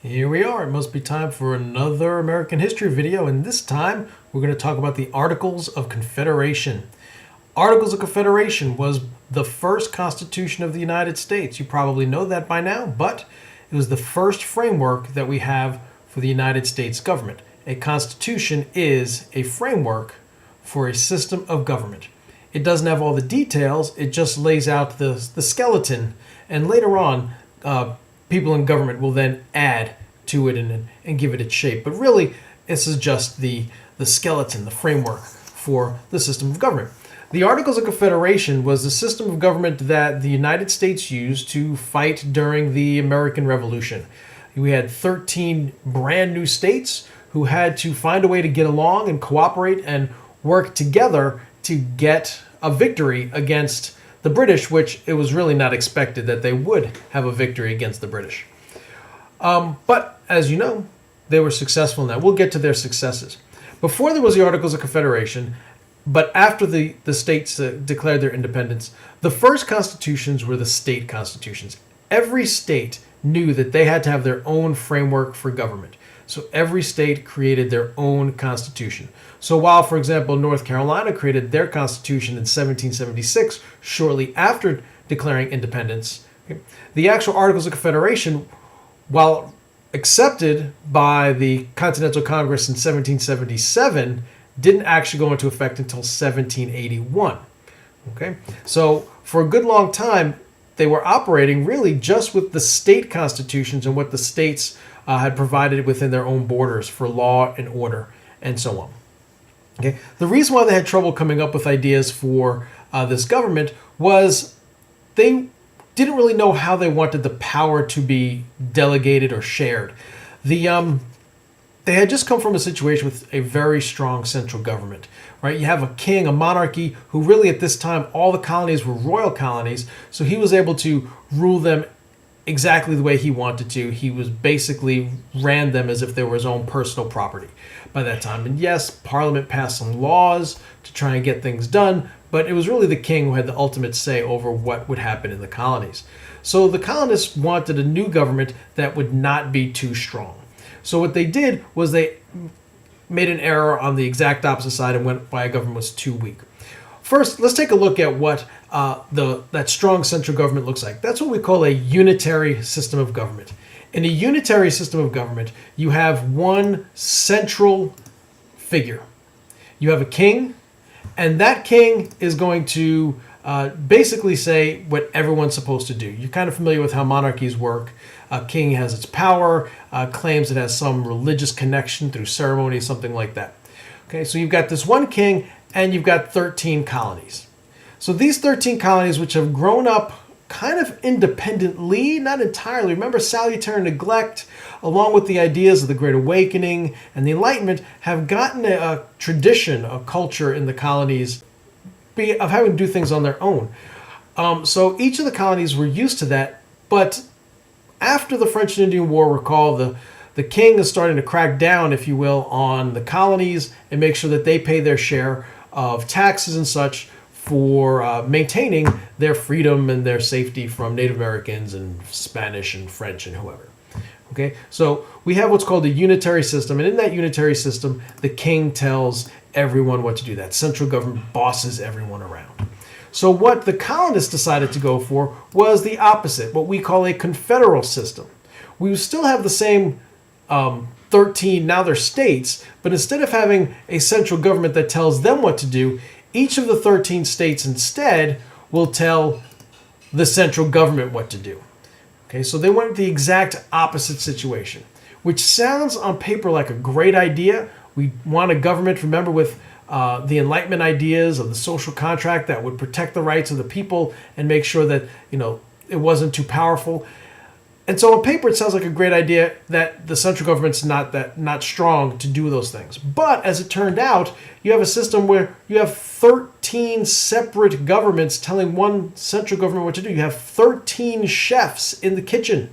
Here we are. It must be time for another American history video, and this time we're going to talk about the Articles of Confederation. Articles of Confederation was the first Constitution of the United States. You probably know that by now, but it was the first framework that we have for the United States government. A constitution is a framework for a system of government. It doesn't have all the details, it just lays out the skeleton, and later on, people in government will then add to it and give it its shape. But really, this is just the skeleton, the framework for the system of government. The Articles of Confederation was the system of government that the United States used to fight during the American Revolution. We had 13 brand new states who had to find a way to get along and cooperate and work together to get a victory against the British, which it was really not expected that they would have a victory against the British. But as you know, they were successful in that. We'll get to their successes. Before there was the Articles of Confederation, but after the states declared their independence, the first constitutions were the state constitutions. Every state knew that they had to have their own framework for government. So every state created their own constitution. So while, for example, North Carolina created their constitution in 1776, shortly after declaring independence, the actual Articles of Confederation, while accepted by the Continental Congress in 1777, didn't actually go into effect until 1781. Okay, so for a good long time, they were operating really just with the state constitutions and what the states had provided within their own borders for law and order and so on. Okay, the reason why they had trouble coming up with ideas for this government was they didn't really know how they wanted the power to be delegated or shared. They had just come from a situation with a very strong central government, right? You have a king, a monarchy, who really at this time, all the colonies were royal colonies, so he was able to rule them exactly the way he wanted to. He was basically ran them as if they were his own personal property by that time. And yes, Parliament passed some laws to try and get things done, but it was really the king who had the ultimate say over what would happen in the colonies. So the colonists wanted a new government that would not be too strong. So what they did was they made an error on the exact opposite side and went by a government was too weak. First, let's take a look at what that strong central government looks like. That's what we call a unitary system of government. In a unitary system of government, you have one central figure. You have a king, and that king is going to basically say what everyone's supposed to do. You're kind of familiar with how monarchies work. A king has its power, claims it has some religious connection through ceremony, something like that. Okay, so you've got this one king, and you've got 13 colonies. So these 13 colonies, which have grown up kind of independently, not entirely. Remember, salutary neglect, along with the ideas of the Great Awakening and the Enlightenment, have gotten a tradition, a culture in the colonies of having to do things on their own. So each of the colonies were used to that, but after the French and Indian War, recall the king is starting to crack down, if you will, on the colonies and make sure that they pay their share of taxes and such for maintaining their freedom and their safety from Native Americans and Spanish and French and whoever. Okay, so we have what's called a unitary system, and in that unitary system, the king tells everyone what to do. That central government bosses everyone around. So what the colonists decided to go for was the opposite, what we call a confederal system. We still have the same 13, now they're states, but instead of having a central government that tells them what to do, each of the 13 states instead will tell the central government what to do. Okay, so they went the exact opposite situation, which sounds on paper like a great idea. We want a government, remember, with the Enlightenment ideas of the social contract that would protect the rights of the people and make sure that, it wasn't too powerful. And so on paper, it sounds like a great idea that the central government's not strong to do those things. But as it turned out, you have a system where you have 13 separate governments telling one central government what to do. You have 13 chefs in the kitchen,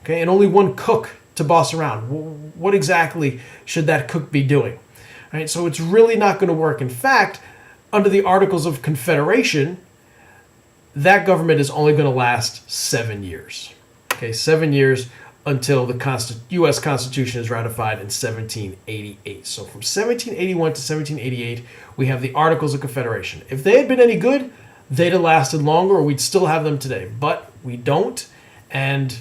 okay, and only one cook to boss around. What exactly should that cook be doing? All right, so it's really not going to work. In fact, under the Articles of Confederation, that government is only going to last 7 years. Okay, 7 years until the U.S. Constitution is ratified in 1788. So from 1781 to 1788, we have the Articles of Confederation. If they had been any good, they'd have lasted longer, or we'd still have them today. But we don't, and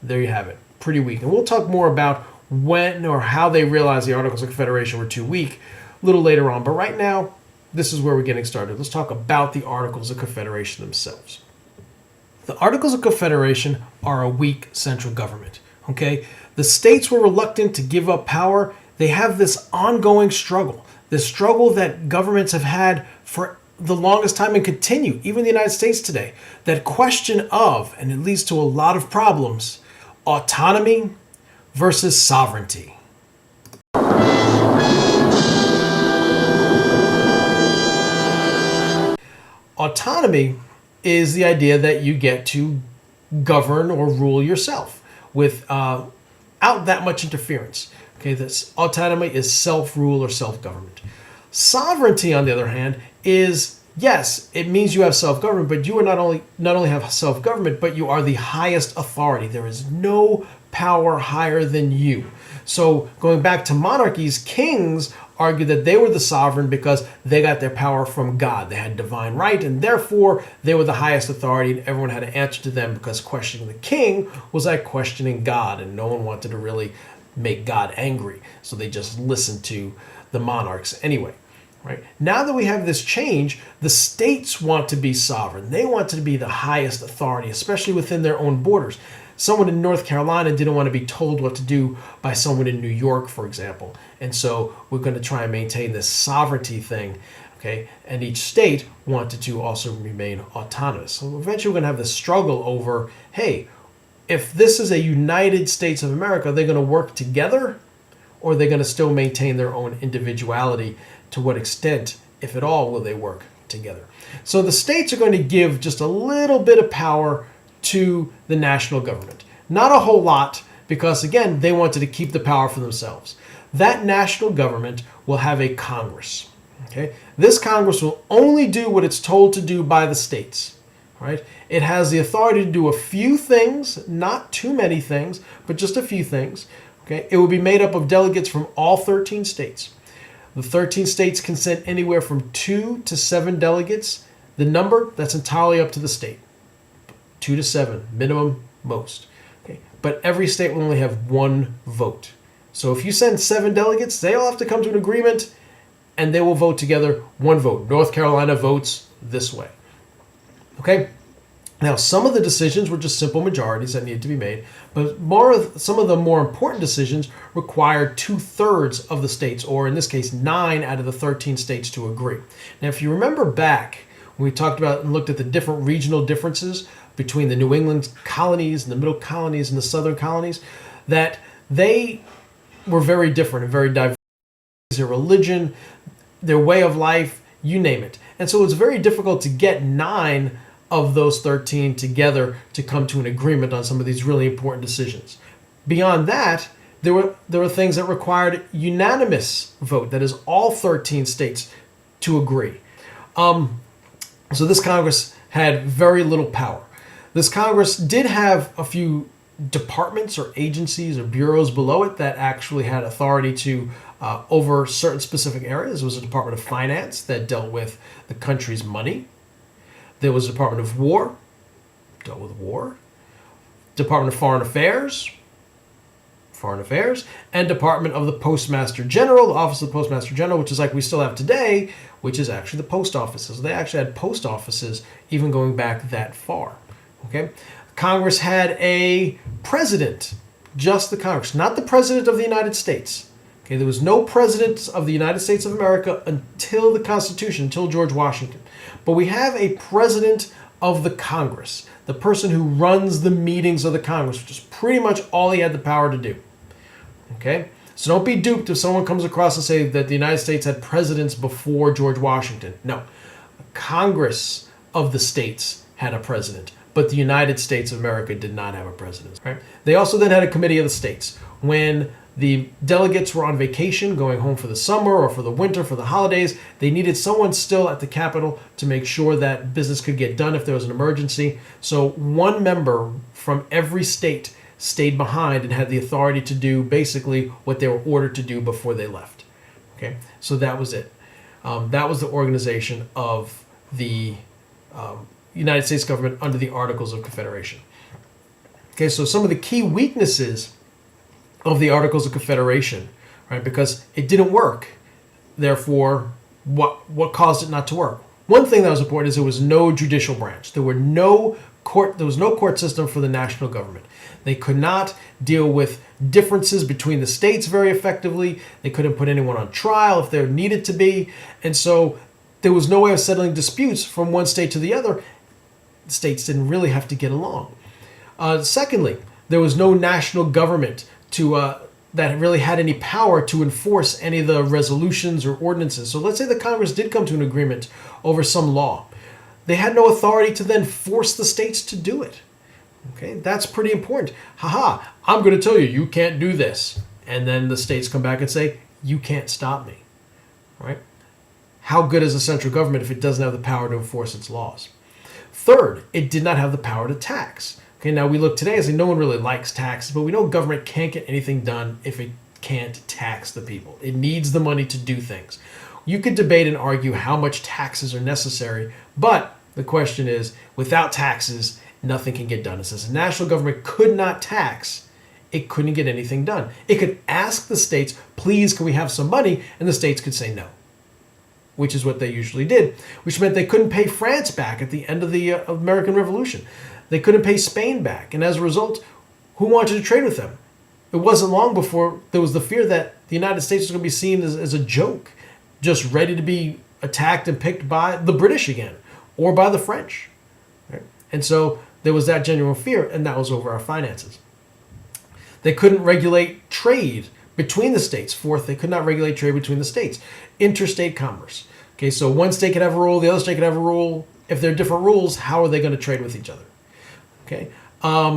there you have it. Pretty weak. And we'll talk more about when or how they realized the Articles of Confederation were too weak a little later on. But right now, this is where we're getting started. Let's talk about the Articles of Confederation themselves. The Articles of Confederation are a weak central government, okay? The states were reluctant to give up power. They have this ongoing struggle, this struggle that governments have had for the longest time and continue, even the United States today. That question of, and it leads to a lot of problems, autonomy versus sovereignty. Autonomy is the idea that you get to govern or rule yourself without that much interference. Okay, this autonomy is self-rule or self-government. Sovereignty, on the other hand, is, yes, it means you have self-government, but you are not only have self-government, but you are the highest authority. There is no power higher than you. So going back to monarchies, kings argued that they were the sovereign because they got their power from God. They had divine right, and therefore they were the highest authority, and everyone had to answer to them, because questioning the king was like questioning God, and no one wanted to really make God angry. So they just listened to the monarchs anyway. Right? Now that we have this change, the states want to be sovereign. They want to be the highest authority, especially within their own borders. Someone in North Carolina didn't want to be told what to do by someone in New York, for example. And so we're going to try and maintain this sovereignty thing, okay? And each state wanted to also remain autonomous. So eventually we're going to have this struggle over, hey, if this is a United States of America, are they going to work together, or are they going to still maintain their own individuality? To what extent, if at all, will they work together? So the states are going to give just a little bit of power to the national government. Not a whole lot, because again, they wanted to keep the power for themselves. That national government will have a Congress. Okay? This Congress will only do what it's told to do by the states. Right? It has the authority to do a few things, not too many things, but just a few things. Okay? It will be made up of delegates from all 13 states. The 13 states can send anywhere from 2 to 7 delegates. The number, that's entirely up to the state. 2 to 7, minimum, most. Okay. But every state will only have one vote. So if you send 7 delegates, they all have to come to an agreement, and they will vote together, one vote. North Carolina votes this way. Okay? Now, some of the decisions were just simple majorities that needed to be made, but some of the more important decisions required 2/3 of the states, or in this case, 9 out of the 13 states to agree. Now, if you remember back when we talked about and looked at the different regional differences between the New England colonies and the middle colonies and the southern colonies, that they were very different and very diverse. Their religion, their way of life, you name it. And so it was very difficult to get 9 of those 13 together to come to an agreement on some of these really important decisions. Beyond that, there were things that required unanimous vote, that is, all 13 states to agree. So this Congress had very little power. This Congress did have a few departments or agencies or bureaus below it that actually had authority to over certain specific areas. There was a Department of Finance that dealt with the country's money. There was the Department of War, dealt with war. Department of Foreign Affairs, and Department of the Postmaster General, the Office of the Postmaster General, which is like we still have today, which is actually the post offices. They actually had post offices even going back that far. Okay, Congress had a president, just the Congress, not the President of the United States. Okay, there was no President of the United States of America until the Constitution, until George Washington. But we have a President of the Congress, the person who runs the meetings of the Congress, which is pretty much all he had the power to do. Okay? So don't be duped if someone comes across and say that the United States had presidents before George Washington. No. Congress of the states had a president, but the United States of America did not have a president. Right? They also then had a committee of the states. When the delegates were on vacation, going home for the summer or for the winter, for the holidays, they needed someone still at the Capitol to make sure that business could get done if there was an emergency. So one member from every state stayed behind and had the authority to do basically what they were ordered to do before they left. Okay, so that was it. That was the organization of the United States government under the Articles of Confederation. Okay, so some of the key weaknesses of the Articles of Confederation, right? Because it didn't work. Therefore, what caused it not to work? One thing that was important is there was no judicial branch. There was no court system for the national government. They could not deal with differences between the states very effectively. They couldn't put anyone on trial if there needed to be. And so there was no way of settling disputes from one state to the other. The states didn't really have to get along. Secondly, there was no national government that really had any power to enforce any of the resolutions or ordinances. So let's say the Congress did come to an agreement over some law. They had no authority to then force the states to do it. Okay, that's pretty important. I'm going to tell you, you can't do this. And then the states come back and say, you can't stop me. All right? How good is a central government if it doesn't have the power to enforce its laws? Third, it did not have the power to tax. Okay, now we look today and say no one really likes taxes, but we know government can't get anything done if it can't tax the people. It needs the money to do things. You could debate and argue how much taxes are necessary, but the question is, without taxes, nothing can get done. It says the national government could not tax, it couldn't get anything done. It could ask the states, please, can we have some money? And the states could say no, which is what they usually did, which meant they couldn't pay France back at the end of the American Revolution. They couldn't pay Spain back. And as a result, who wanted to trade with them? It wasn't long before there was the fear that the United States was going to be seen as a joke, just ready to be attacked and picked by the British again, or by the French. Right? And so there was that genuine fear, and that was over our finances. They couldn't regulate trade between the states. Fourth, they could not regulate trade between the states. Interstate commerce. Okay, so one state could have a rule, the other state could have a rule. If there are different rules, how are they going to trade with each other? Okay.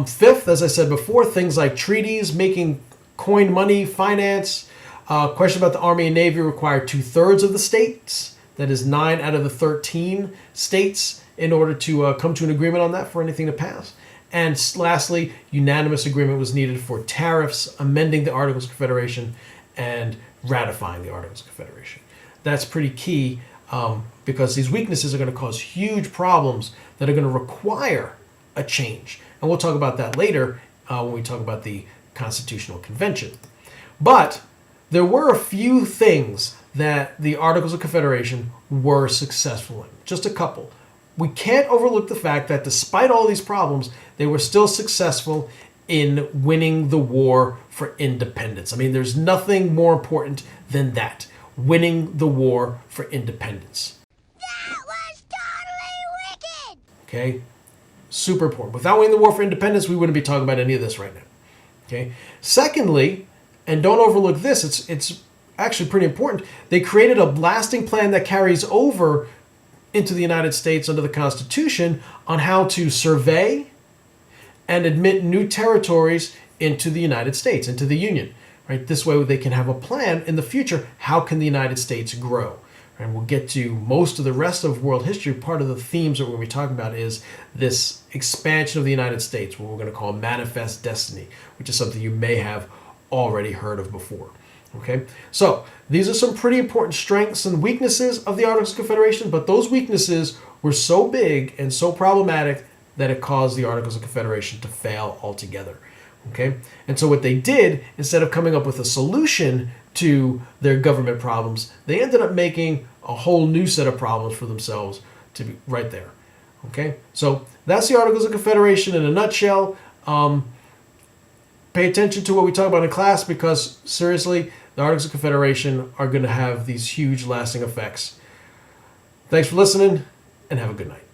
Fifth, as I said before, things like treaties, making coin money, finance. Question about the Army and Navy require 2/3 of the states. That is 9 out of the 13 states in order to come to an agreement on that for anything to pass. And lastly, unanimous agreement was needed for tariffs, amending the Articles of Confederation, and ratifying the Articles of Confederation. That's pretty key because these weaknesses are going to cause huge problems that are going to require a change. And we'll talk about that later when we talk about the Constitutional Convention. But there were a few things that the Articles of Confederation were successful in. Just a couple. We can't overlook the fact that despite all these problems, they were still successful in winning the war for independence. I mean, there's nothing more important than that. Winning the war for independence. That was totally wicked! Okay? Super important. Without winning the war for independence, we wouldn't be talking about any of this right now. Okay? Secondly, and don't overlook this, it's actually pretty important, they created a lasting plan that carries over into the United States under the Constitution on how to survey and admit new territories into the United States, into the Union. Right? This way they can have a plan in the future. How can the United States grow? And we'll get to most of the rest of world history. Part of the themes that we're going to be talking about is this expansion of the United States, what we're going to call manifest destiny, which is something you may have already heard of before. Okay, so these are some pretty important strengths and weaknesses of the Articles of Confederation, but those weaknesses were so big and so problematic that it caused the Articles of Confederation to fail altogether. Okay, and so what they did, instead of coming up with a solution to their government problems, they ended up making a whole new set of problems for themselves to be right there. Okay, so that's the Articles of Confederation in a nutshell. Pay attention to what we talk about in class because, seriously, the Articles of Confederation are going to have these huge lasting effects. Thanks for listening, and have a good night.